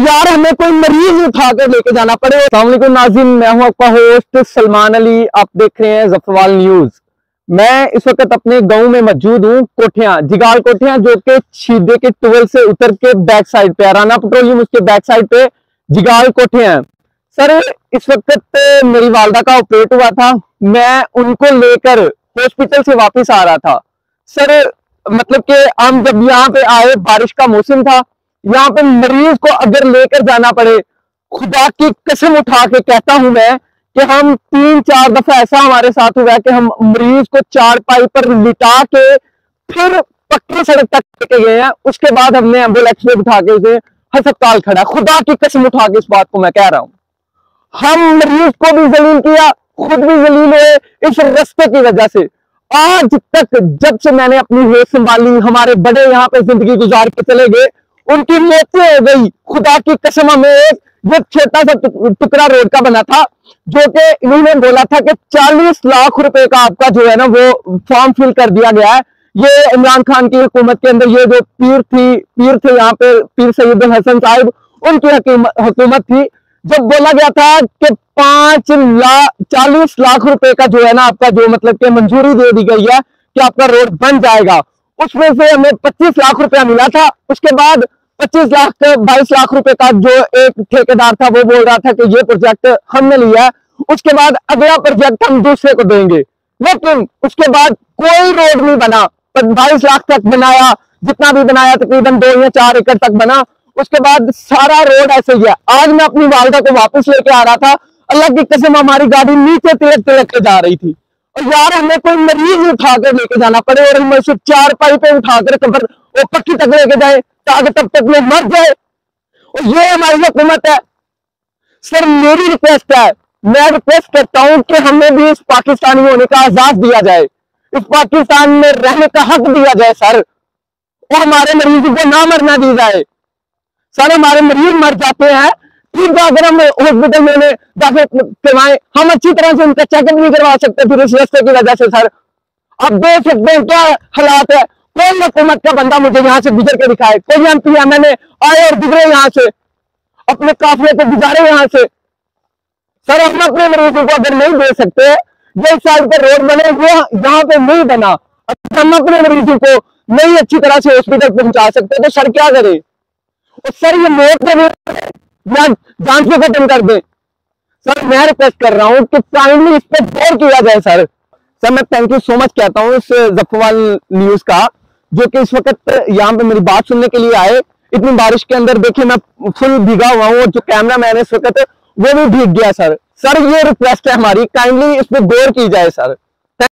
यार हमें कोई मरीज उठा कर लेके जाना पड़े। अस्सलाम वालेकुम नाज़रीन, मैं हूं आपका होस्ट सलमान अली। आप देख रहे हैं ज़फ़रवाल न्यूज। मैं इस वक्त अपने गांव में मौजूद हूं, कोठियां जिगाल कोठियां, जो कि छीदे के टुवल से उतर के बैक साइड पे राना पेट्रोलियम, उसके बैक साइड पे जिगाल कोठियां। सर इस वक्त मेरी वालदा का ऑपरेट हुआ था, मैं उनको लेकर हॉस्पिटल से वापस आ रहा था। सर मतलब कि हम जब यहाँ पे आए, बारिश का मौसम था, यहाँ पे मरीज को अगर लेकर जाना पड़े, खुदा की कसम उठा के कहता हूं मैं कि हम 3-4 दफा ऐसा हमारे साथ हुआ है कि हम मरीज को चारपाई पर लिटा के फिर पक्की सड़क तक लेके गए हैं। उसके बाद हमने एम्बुलेंस में बिठा के उसे अस्पताल खड़ा। खुदा की कसम उठा के इस बात को मैं कह रहा हूं, हम मरीज को भी जलील किया, खुद भी जलील हुए इस रास्ते की वजह से। आज तक जब से मैंने अपनी होश संभाली, हमारे बड़े यहाँ पे जिंदगी गुजार के चले गए, उनकी मौतें हो गई। खुदा की कसम, हमें एक ये छोटा सा टुकड़ा रोड का बना था, जो कि इन्होंने बोला था कि 40 लाख रुपए का आपका जो है ना वो फॉर्म फिल कर दिया गया है। ये इमरान खान की हुकूमत के अंदर ये जो पीर थे यहाँ पे, पीर सैयद हसन साहिब, उनकी हुकूमत थी, जब बोला गया था कि 40 लाख रुपए का जो है ना आपका जो मतलब कि मंजूरी दे दी गई है कि आपका रोड बन जाएगा। उसमें से हमें 25 लाख रुपया मिला था। उसके बाद 22 लाख रुपए का जो एक ठेकेदार था वो बोल रहा था कि ये प्रोजेक्ट हमने लिया है, उसके बाद अगला प्रोजेक्ट हम दूसरे को देंगे। लेकिन उसके बाद कोई रोड नहीं बना। 22 लाख तक बनाया, जितना भी बनाया तकरीबन 2 या 4 एकड़ तक बना। उसके बाद सारा रोड ऐसे ही है। आज मैं अपनी वालदा को वापस लेके आ रहा था, अल्लाह की कसम हमारी गाड़ी नीचे तिलक तिलक के जा रही थी। और यार हमें कोई मरीज उठा कर लेके जाना पड़े और हम सिर्फ चारपाई पे उठाकर कब्र वो पक्की तक लेके जाए ताकि तब तक वो मर जाए। और ये हमारी हुकूमत है। सर मेरी रिक्वेस्ट है, मैं रिक्वेस्ट करता हूं कि हमें भी इस पाकिस्तानी होने का एहसास दिया जाए, इस पाकिस्तान में रहने का हक दिया जाए सर, और हमारे मरीज को ना मरना दी जाए। सर हमारे मरीज मर जाते हैं, ठीक है, अगर हम हॉस्पिटल में दाखिल करवाएं, हम अच्छी तरह से उनका चेकअप नहीं करवा सकते फिर इस रास्ते की वजह से। सर आप देख सकते हैं क्या हालात है। कोई हुकूमत का बंदा मुझे यहाँ से गुजर के दिखाए, कोई MP MLA आए और गुजरे यहाँ से, अपने काफिले को गुजारे यहाँ से। सर हम अपने मरीजों को अगर नहीं दे सकते, ये साइड पर रोड बने, वो यहाँ पे नहीं बना, अगर हम अपने मरीजों को नहीं अच्छी तरह से हॉस्पिटल पहुंचा सकते तो सर क्या करे। और सर ये मौत या जान से खत्म कर दे। सर मैं रिक्वेस्ट कर रहा हूँ कि काइंडली इस पर गौर किया जाए। सर मैं थैंक यू सो मच कहता हूँ इस ज़फ़रवाल न्यूज का, जो कि इस वक्त यहाँ पे मेरी बात सुनने के लिए आए। इतनी बारिश के अंदर देखिए मैं फुल भीगा हुआ हूँ और जो कैमरा मैन है इस वक्त वो भी भीग गया। सर ये रिक्वेस्ट है हमारी, काइंडली इस पर गौर की जाए सर।